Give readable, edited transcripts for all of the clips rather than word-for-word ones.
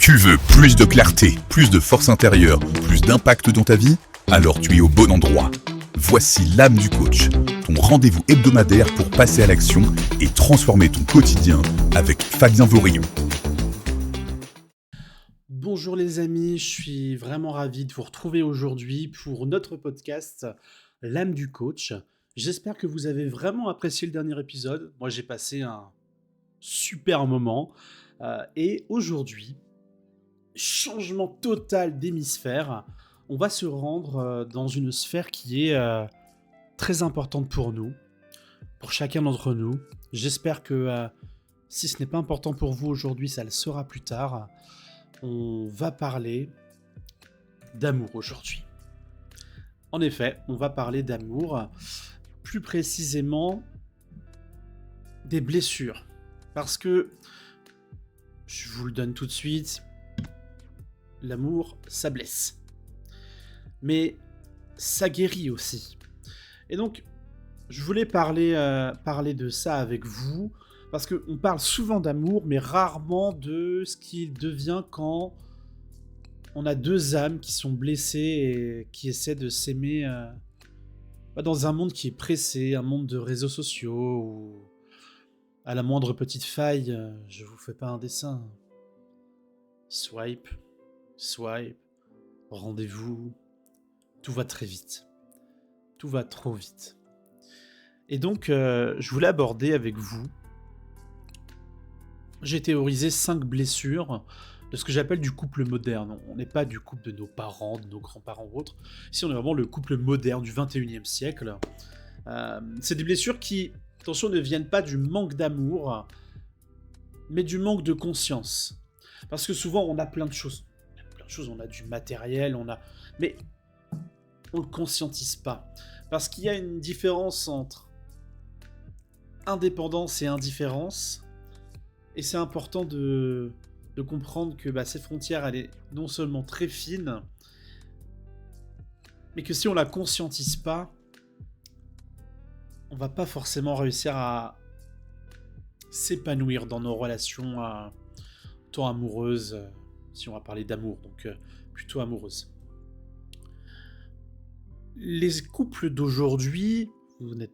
Tu veux plus de clarté, plus de force intérieure, plus d'impact dans ta vie? Alors tu es au bon endroit. Voici l'âme du coach, ton rendez-vous hebdomadaire pour passer à l'action et transformer ton quotidien avec Fabien Vaurillon. Bonjour les amis, je suis vraiment ravi de vous retrouver aujourd'hui pour notre podcast L'âme du coach. J'espère que vous avez vraiment apprécié le dernier épisode. Moi j'ai passé un super moment. Et aujourd'hui, changement total d'hémisphère. On va se rendre dans une sphère qui est très importante pour nous, pour chacun d'entre nous. J'espère que si ce n'est pas important pour vous aujourd'hui, ça le sera plus tard. On va parler d'amour aujourd'hui. En effet, on va parler d'amour, plus précisément des blessures. Parce que, je vous le donne tout de suite, l'amour, ça blesse. Mais ça guérit aussi. Et donc, je voulais parler de ça avec vous, parce qu'on parle souvent d'amour, mais rarement de ce qu'il devient quand on a deux âmes qui sont blessées et qui essaient de s'aimer dans un monde qui est pressé, un monde de réseaux sociaux, où à la moindre petite faille, je vous fais pas un dessin. Swipe, rendez-vous, tout va très vite. Tout va trop vite. Et donc, je voulais aborder avec vous, j'ai théorisé 5 blessures de ce que j'appelle du couple moderne. On n'est pas du couple de nos parents, de nos grands-parents ou autres. Ici, on est vraiment le couple moderne du 21e siècle. C'est des blessures qui, attention, ne viennent pas du manque d'amour, mais du manque de conscience. Parce que souvent, on a plein de choses. On a du matériel, mais on ne le conscientise pas. Parce qu'il y a une différence entre indépendance et indifférence. Et c'est important de comprendre que cette frontière, elle est non seulement très fine, mais que si on la conscientise pas, on va pas forcément réussir à s'épanouir dans nos relations tant amoureuses, si on va parler d'amour, donc plutôt amoureuses. Les couples d'aujourd'hui, vous êtes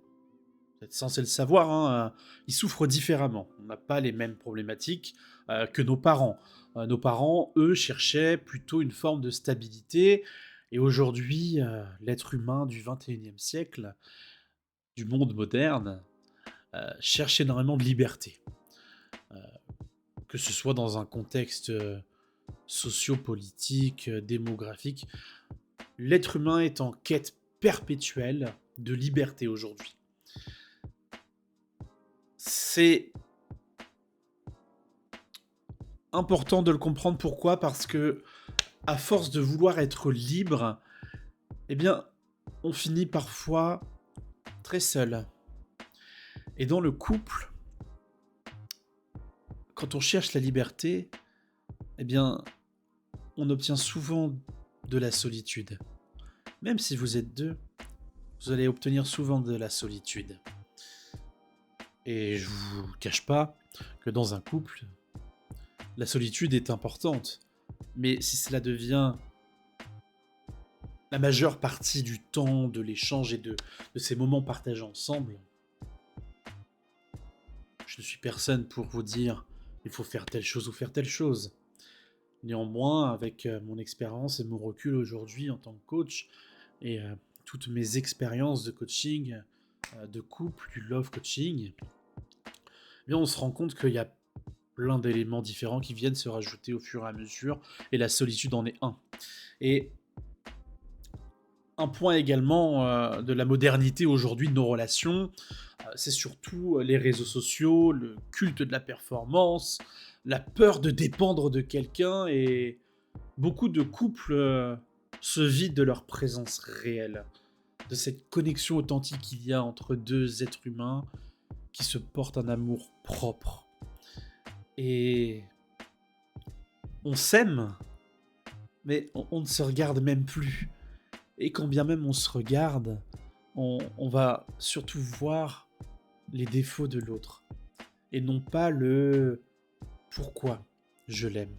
censé le savoir, ils souffrent différemment. On n'a pas les mêmes problématiques que nos parents. Nos parents, eux, cherchaient plutôt une forme de stabilité. Et aujourd'hui, l'être humain du 21e siècle, du monde moderne, cherche énormément de liberté. Que ce soit dans un contexte socio-politique, démographique, l'être humain est en quête perpétuelle de liberté aujourd'hui. C'est important de le comprendre. Pourquoi ? Parce que, à force de vouloir être libre, eh bien, on finit parfois très seul. Et dans le couple, quand on cherche la liberté, eh bien, on obtient souvent de la solitude. Même si vous êtes deux, vous allez obtenir souvent de la solitude. Et je vous cache pas que dans un couple, la solitude est importante. Mais si cela devient la majeure partie du temps, de l'échange et de ces moments partagés ensemble, je ne suis personne pour vous dire il faut faire telle chose ou faire telle chose. Néanmoins, avec mon expérience et mon recul aujourd'hui en tant que coach et toutes mes expériences de coaching, de couple, du love coaching, eh bien on se rend compte qu'il y a plein d'éléments différents qui viennent se rajouter au fur et à mesure, et la solitude en est un. Et un point également de la modernité aujourd'hui de nos relations, c'est surtout les réseaux sociaux, le culte de la performance, la peur de dépendre de quelqu'un, et beaucoup de couples se vident de leur présence réelle, de cette connexion authentique qu'il y a entre deux êtres humains qui se portent un amour propre. Et on s'aime, mais on ne se regarde même plus. Et quand bien même on se regarde, on va surtout voir les défauts de l'autre. Et non pas le pourquoi je l'aime.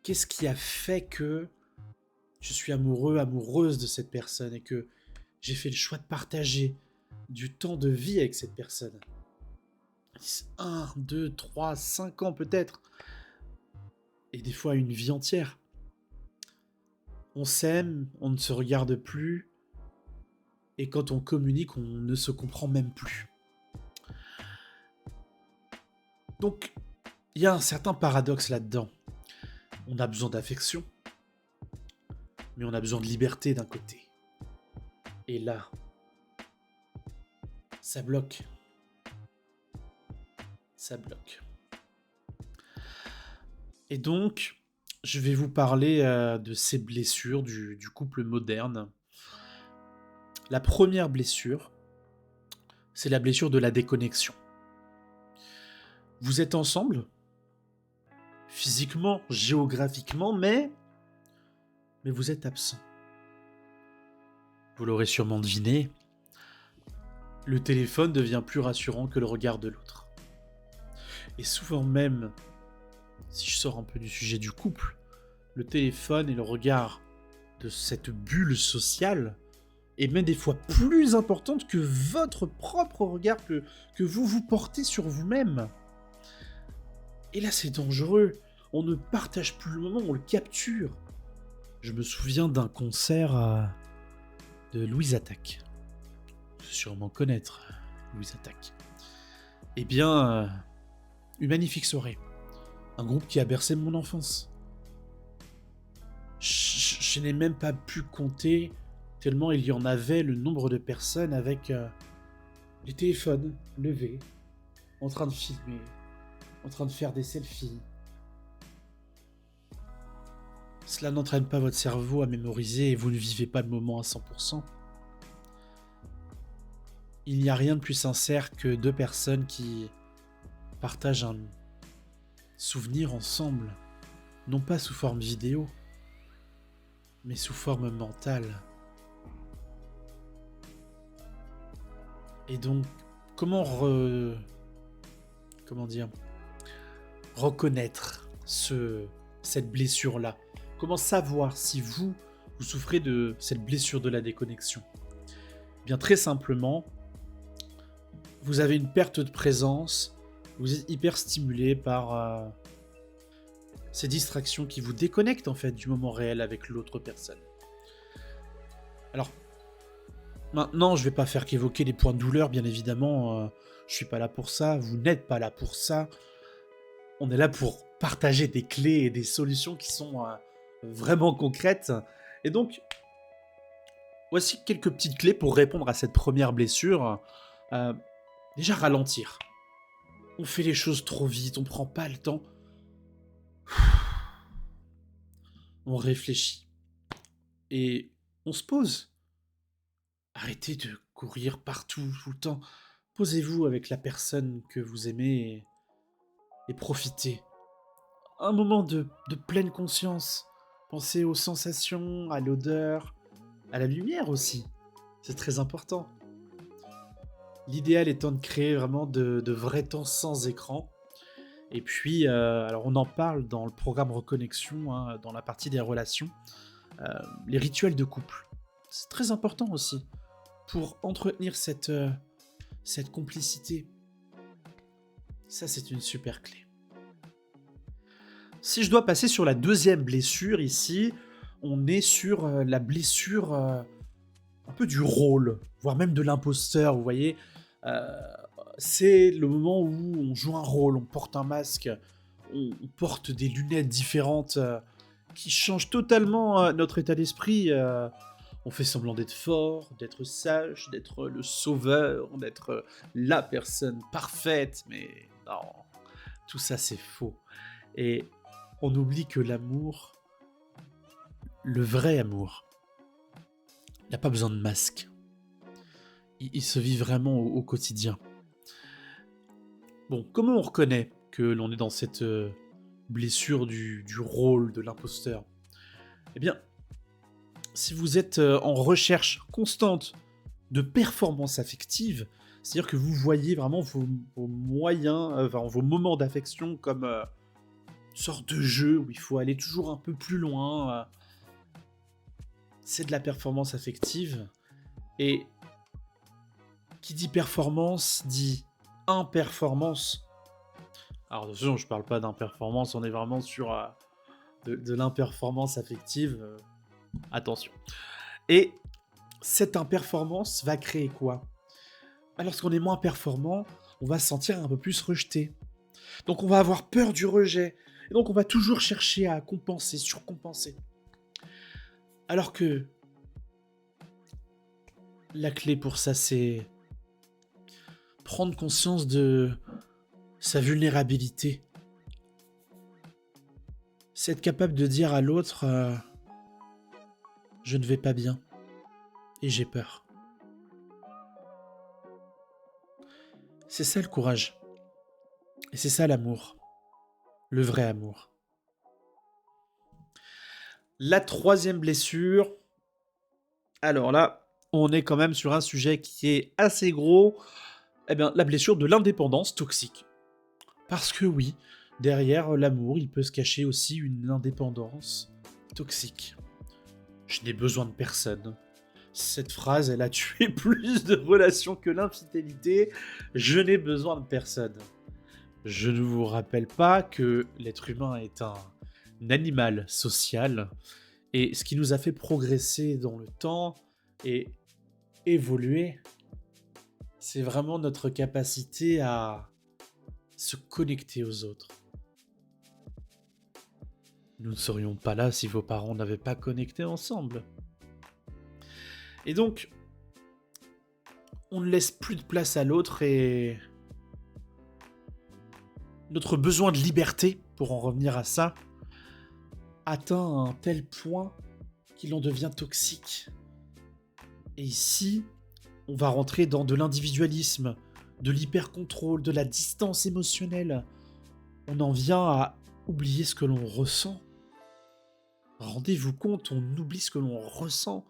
Qu'est-ce qui a fait que je suis amoureux, amoureuse de cette personne et que j'ai fait le choix de partager du temps de vie avec cette personne. 1, 2, 3, 5 ans peut-être. Et des fois une vie entière. On s'aime, on ne se regarde plus. Et quand on communique, on ne se comprend même plus. Donc, il y a un certain paradoxe là-dedans. On a besoin d'affection, mais on a besoin de liberté d'un côté. Et là, ça bloque. Ça bloque. Et donc, je vais vous parler de ces blessures du couple moderne. La première blessure, c'est la blessure de la déconnexion. Vous êtes ensemble, physiquement, géographiquement, mais vous êtes absent. Vous l'aurez sûrement deviné, le téléphone devient plus rassurant que le regard de l'autre. Et souvent même, si je sors un peu du sujet du couple, le téléphone et le regard de cette bulle sociale est même des fois plus importante que votre propre regard que vous portez sur vous-même. Et là, c'est dangereux. On ne partage plus le moment, on le capture. Je me souviens d'un concert de Louise Attaque. Vous devez sûrement connaître Louise Attaque. Eh bien, une magnifique soirée. Un groupe qui a bercé mon enfance. Je n'ai même pas pu compter tellement il y en avait le nombre de personnes avec les téléphones levés, en train de filmer, en train de faire des selfies. Cela n'entraîne pas votre cerveau à mémoriser et vous ne vivez pas le moment à 100%. Il n'y a rien de plus sincère que deux personnes qui partagent un souvenir ensemble, non pas sous forme vidéo, mais sous forme mentale. Et donc, comment reconnaître cette blessure-là? Comment savoir si vous souffrez de cette blessure de la déconnexion? Bien, très simplement, vous avez une perte de présence, vous êtes hyper stimulé par ces distractions qui vous déconnectent en fait du moment réel avec l'autre personne. Alors, maintenant, je ne vais pas faire qu'évoquer les points de douleur, bien évidemment, je ne suis pas là pour ça, vous n'êtes pas là pour ça. On est là pour partager des clés et des solutions qui sont vraiment concrètes. Et donc, voici quelques petites clés pour répondre à cette première blessure. Déjà, ralentir. On fait les choses trop vite, on prend pas le temps. On réfléchit. Et on se pose. Arrêtez de courir partout, tout le temps. Posez-vous avec la personne que vous aimez et profitez. Un moment de pleine conscience. Pensez aux sensations, à l'odeur, à la lumière aussi. C'est très important. L'idéal étant de créer vraiment de vrais temps sans écran. Et puis, alors on en parle dans le programme Reconnexion, hein, dans la partie des relations. Les rituels de couple. C'est très important aussi pour entretenir cette complicité. Ça, c'est une super clé. Si je dois passer sur la deuxième blessure ici, on est sur la blessure un peu du rôle, voire même de l'imposteur, vous voyez. C'est le moment où on joue un rôle, on porte un masque, on porte des lunettes différentes qui changent totalement notre état d'esprit. On fait semblant d'être fort, d'être sage, d'être le sauveur, d'être la personne parfaite, mais non, tout ça c'est faux. Et on oublie que l'amour, le vrai amour, n'a pas besoin de masque. Il se vit vraiment au quotidien. Bon, comment on reconnaît que l'on est dans cette blessure du rôle de l'imposteur? Eh bien, si vous êtes en recherche constante de performance affective, c'est-à-dire que vous voyez vraiment vos moyens, vos moments d'affection comme sorte de jeu où il faut aller toujours un peu plus loin. C'est de la performance affective. Et qui dit performance dit imperformance. Alors attention, je parle pas d'imperformance, on est vraiment sur de l'imperformance affective. Attention. Et cette imperformance va créer quoi? Lorsqu'on est moins performant, on va se sentir un peu plus rejeté. Donc on va avoir peur du rejet. Et donc on va toujours chercher à compenser, surcompenser. Alors que la clé pour ça, c'est prendre conscience de sa vulnérabilité. C'est être capable de dire à l'autre je ne vais pas bien et j'ai peur. C'est ça le courage. Et c'est ça l'amour. Le vrai amour. La troisième blessure. Alors là, on est quand même sur un sujet qui est assez gros. Eh bien, la blessure de l'indépendance toxique. Parce que oui, derrière l'amour, il peut se cacher aussi une indépendance toxique. Je n'ai besoin de personne. Cette phrase, elle a tué plus de relations que l'infidélité. Je n'ai besoin de personne. Je ne vous rappelle pas que l'être humain est un animal social. Et ce qui nous a fait progresser dans le temps et évoluer, c'est vraiment notre capacité à se connecter aux autres. Nous ne serions pas là si vos parents n'avaient pas connecté ensemble. Et donc, on ne laisse plus de place à l'autre et notre besoin de liberté, pour en revenir à ça, atteint un tel point qu'il en devient toxique. Et ici, on va rentrer dans de l'individualisme, de l'hyper-contrôle, de la distance émotionnelle. On en vient à oublier ce que l'on ressent. Rendez-vous compte, on oublie ce que l'on ressent.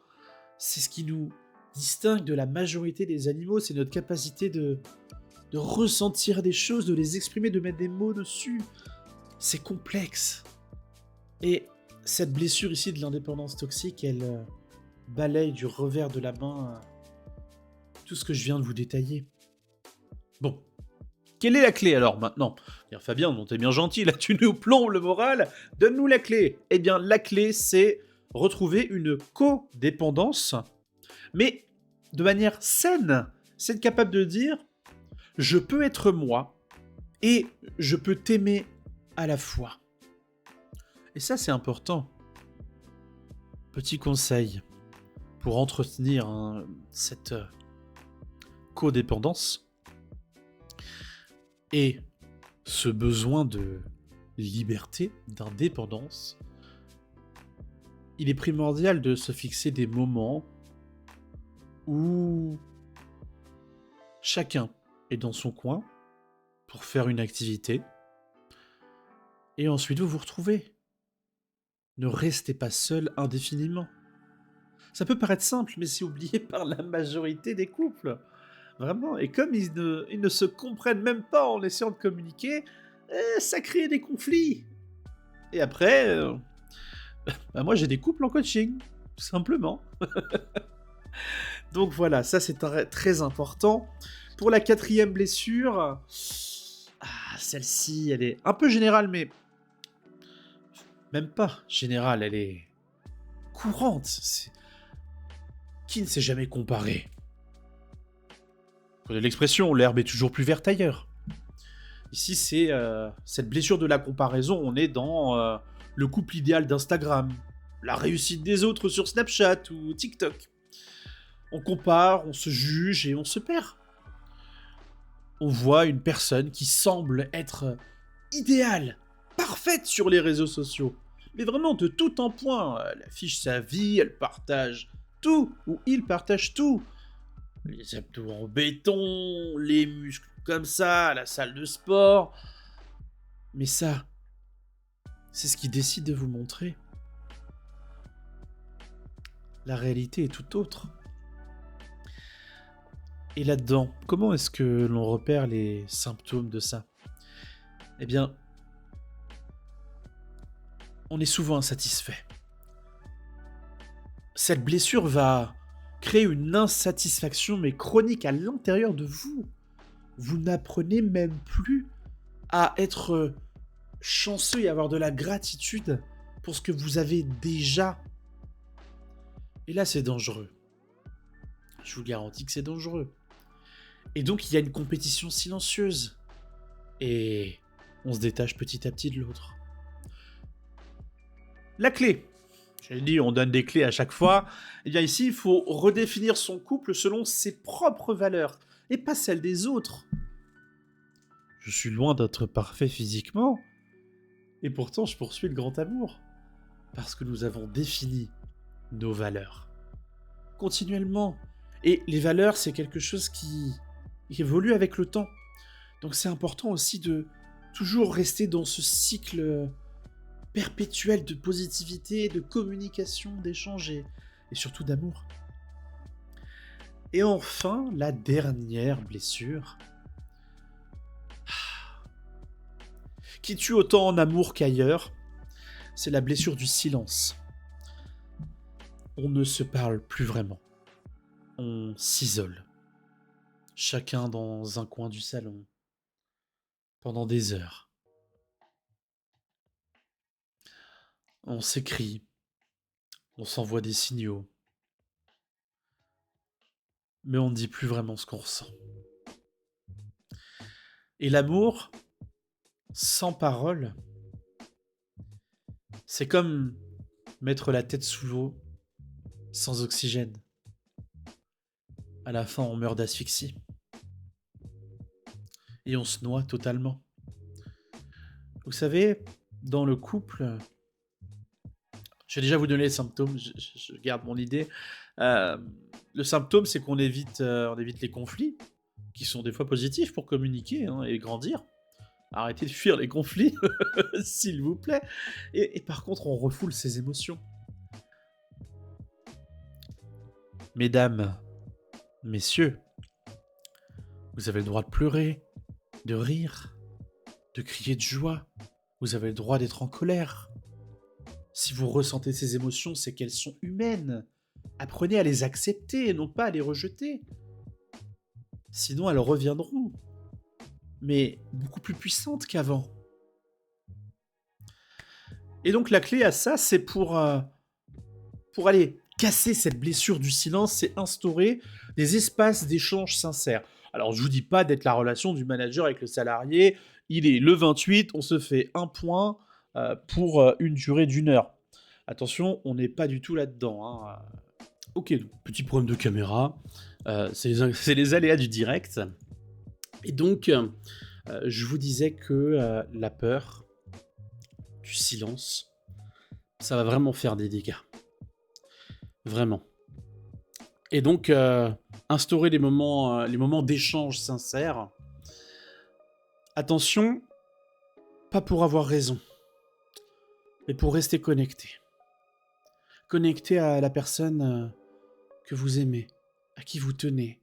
C'est ce qui nous distingue de la majorité des animaux, c'est notre capacité de ressentir des choses, de les exprimer, de mettre des mots dessus. C'est complexe. Et cette blessure ici de l'indépendance toxique, elle balaye du revers de la main tout ce que je viens de vous détailler. Bon, quelle est la clé alors maintenant? Bien, Fabien, non, t'es bien gentil, là tu nous plombes le moral, donne-nous la clé. Eh bien, la clé, c'est retrouver une codépendance, mais de manière saine. C'est être capable de dire, je peux être moi, et je peux t'aimer à la fois. Et ça, c'est important. Petit conseil pour entretenir cette codépendance et ce besoin de liberté, d'indépendance. Il est primordial de se fixer des moments où chacun est dans son coin pour faire une activité et ensuite vous vous retrouvez. Ne restez pas seul indéfiniment. Ça peut paraître simple, mais c'est oublié par la majorité des couples. Vraiment. Et comme ils ne se comprennent même pas en essayant de communiquer, ça crée des conflits. Et après, moi j'ai des couples en coaching, tout simplement. Donc voilà, ça c'est très important. Pour la quatrième blessure, celle-ci, elle est un peu générale, mais même pas générale, elle est courante. Qui ne s'est jamais comparé? Vous connaissez l'expression, l'herbe est toujours plus verte ailleurs. Ici, c'est cette blessure de la comparaison. On est dans le couple idéal d'Instagram, la réussite des autres sur Snapchat ou TikTok. On compare, on se juge et on se perd. On voit une personne qui semble être idéale, parfaite sur les réseaux sociaux. Mais vraiment de tout en point. Elle affiche sa vie, elle partage tout, ou il partage tout. Les abdos en béton, les muscles comme ça, la salle de sport. Mais ça, c'est ce qui décide de vous montrer. La réalité est tout autre. Et là-dedans, comment est-ce que l'on repère les symptômes de ça? Eh bien, on est souvent insatisfait. Cette blessure va créer une insatisfaction mais chronique à l'intérieur de vous. Vous n'apprenez même plus à être chanceux et avoir de la gratitude pour ce que vous avez déjà. Et là, c'est dangereux. Je vous garantis que c'est dangereux. Et donc, il y a une compétition silencieuse. Et on se détache petit à petit de l'autre. La clé. J'ai dit, on donne des clés à chaque fois. Eh bien ici, il faut redéfinir son couple selon ses propres valeurs et pas celles des autres. Je suis loin d'être parfait physiquement. Et pourtant, je poursuis le grand amour. Parce que nous avons défini nos valeurs. Continuellement. Et les valeurs, c'est quelque chose qui évolue avec le temps. Donc c'est important aussi de toujours rester dans ce cycle perpétuel de positivité, de communication, d'échange et surtout d'amour. Et enfin, la dernière blessure, qui tue autant en amour qu'ailleurs, c'est la blessure du silence. On ne se parle plus vraiment. On s'isole. Chacun dans un coin du salon. Pendant des heures. On s'écrit. On s'envoie des signaux. Mais on ne dit plus vraiment ce qu'on ressent. Et l'amour, sans parole, c'est comme mettre la tête sous l'eau, sans oxygène. À la fin, on meurt d'asphyxie. Et on se noie totalement. Vous savez, dans le couple, je vais déjà vous donner les symptômes, je garde mon idée. Le symptôme, c'est qu'on évite les conflits, qui sont des fois positifs pour communiquer et grandir. Arrêtez de fuir les conflits, s'il vous plaît. Et par contre, on refoule ses émotions. Mesdames, messieurs, vous avez le droit de pleurer, de rire, de crier de joie. Vous avez le droit d'être en colère. Si vous ressentez ces émotions, c'est qu'elles sont humaines. Apprenez à les accepter et non pas à les rejeter. Sinon, elles reviendront. Mais beaucoup plus puissantes qu'avant. Et donc, la clé à ça, c'est pour aller casser cette blessure du silence, c'est instaurer des espaces d'échange sincères. Alors, je vous dis pas d'être la relation du manager avec le salarié. Il est le 28, on se fait un point pour une durée d'1 heure. Attention, on n'est pas du tout là-dedans. Ok, donc, petit problème de caméra. C'est les aléas du direct. Et donc, je vous disais que la peur du silence, ça va vraiment faire des dégâts. Vraiment. Et donc, instaurer les moments d'échange sincères. Attention, pas pour avoir raison, mais pour rester connecté. Connecté à la personne que vous aimez, à qui vous tenez,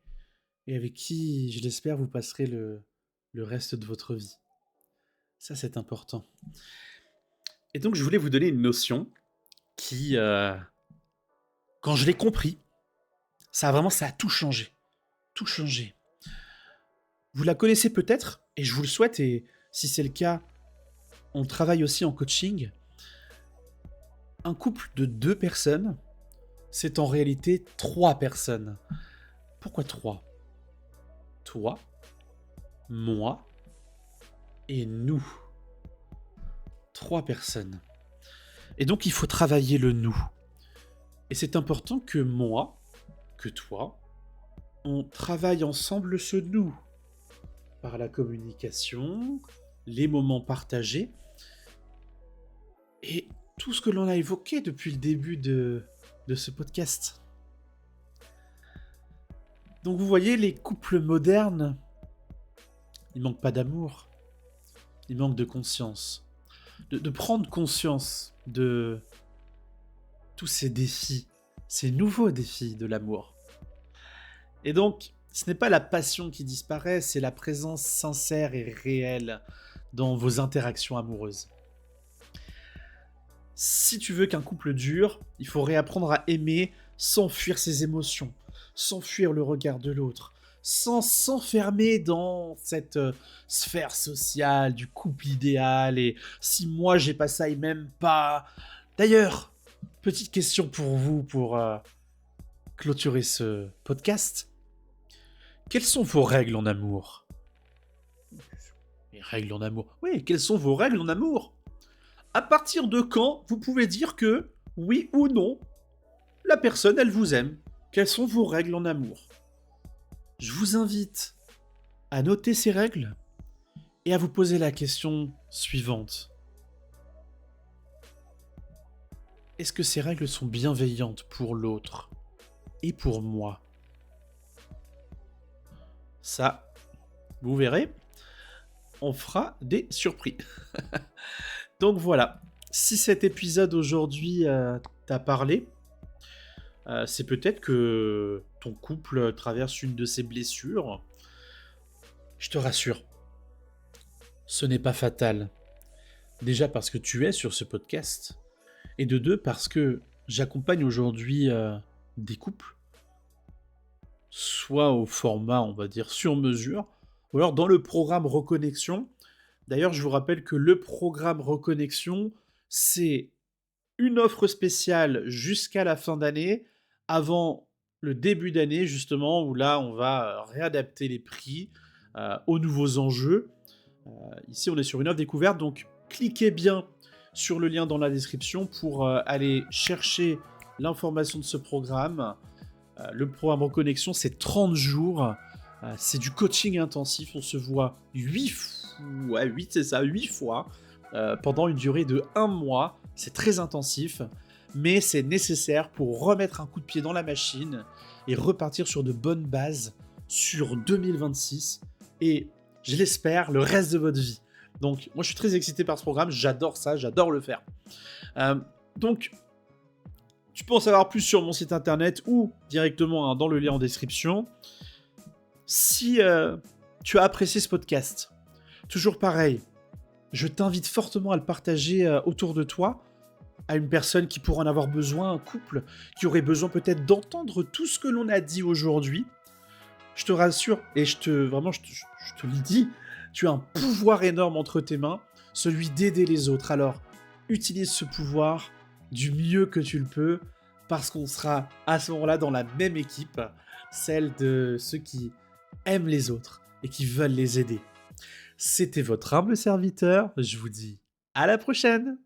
et avec qui, je l'espère, vous passerez le reste de votre vie. Ça, c'est important. Et donc, je voulais vous donner une notion qui, quand je l'ai compris, ça a tout changé. Tout changé. Vous la connaissez peut-être, et je vous le souhaite, et si c'est le cas, on travaille aussi en coaching. Un couple de 2 personnes, c'est en réalité 3 personnes. Pourquoi 3 ? Toi, moi et nous. 3 personnes. Et donc, il faut travailler le nous. Et c'est important que moi, que toi, on travaille ensemble ce nous. Par la communication, les moments partagés, et tout ce que l'on a évoqué depuis le début de ce podcast. Donc vous voyez, les couples modernes, il manque pas d'amour, il manque de conscience. De prendre conscience de tous ces défis, ces nouveaux défis de l'amour. Et donc, ce n'est pas la passion qui disparaît, c'est la présence sincère et réelle dans vos interactions amoureuses. Si tu veux qu'un couple dure, il faut réapprendre à aimer sans fuir ses émotions, sans fuir le regard de l'autre, sans s'enfermer dans cette sphère sociale du couple idéal et si moi j'ai pas ça, il m'aime pas. D'ailleurs, petite question pour vous pour clôturer ce podcast. Quelles sont vos règles en amour? Les règles en amour. Oui, quelles sont vos règles en amour? À partir de quand vous pouvez dire que, oui ou non, la personne, elle vous aime? Quelles sont vos règles en amour? Je vous invite à noter ces règles et à vous poser la question suivante. Est-ce que ces règles sont bienveillantes pour l'autre et pour moi? Ça, vous verrez, on fera des surprises. Donc voilà, si cet épisode aujourd'hui t'a parlé, c'est peut-être que ton couple traverse une de ses blessures. Je te rassure, ce n'est pas fatal. Déjà parce que tu es sur ce podcast, et de deux parce que j'accompagne aujourd'hui des couples, soit au format, on va dire, sur mesure, ou alors dans le programme Reconnexion. D'ailleurs, je vous rappelle que le programme Reconnexion, c'est une offre spéciale jusqu'à la fin d'année, avant le début d'année, justement, où là, on va réadapter les prix aux nouveaux enjeux. Ici, on est sur une offre découverte, donc cliquez bien sur le lien dans la description pour aller chercher l'information de ce programme. Le programme Reconnexion, c'est 30 jours. C'est du coaching intensif. On se voit 8 fois pendant une durée de 1 mois. C'est très intensif, mais c'est nécessaire pour remettre un coup de pied dans la machine et repartir sur de bonnes bases sur 2026 et, je l'espère, le reste de votre vie. Donc, moi, je suis très excité par ce programme. J'adore ça, j'adore le faire. Donc, tu peux en savoir plus sur mon site internet ou directement dans le lien en description. Si tu as apprécié ce podcast, toujours pareil, je t'invite fortement à le partager autour de toi, à une personne qui pourrait en avoir besoin, un couple qui aurait besoin peut-être d'entendre tout ce que l'on a dit aujourd'hui. Je te rassure, et je te le dis, tu as un pouvoir énorme entre tes mains, celui d'aider les autres. Alors, utilise ce pouvoir du mieux que tu le peux, parce qu'on sera à ce moment-là dans la même équipe, celle de ceux qui aiment les autres et qui veulent les aider. C'était votre humble serviteur, je vous dis à la prochaine!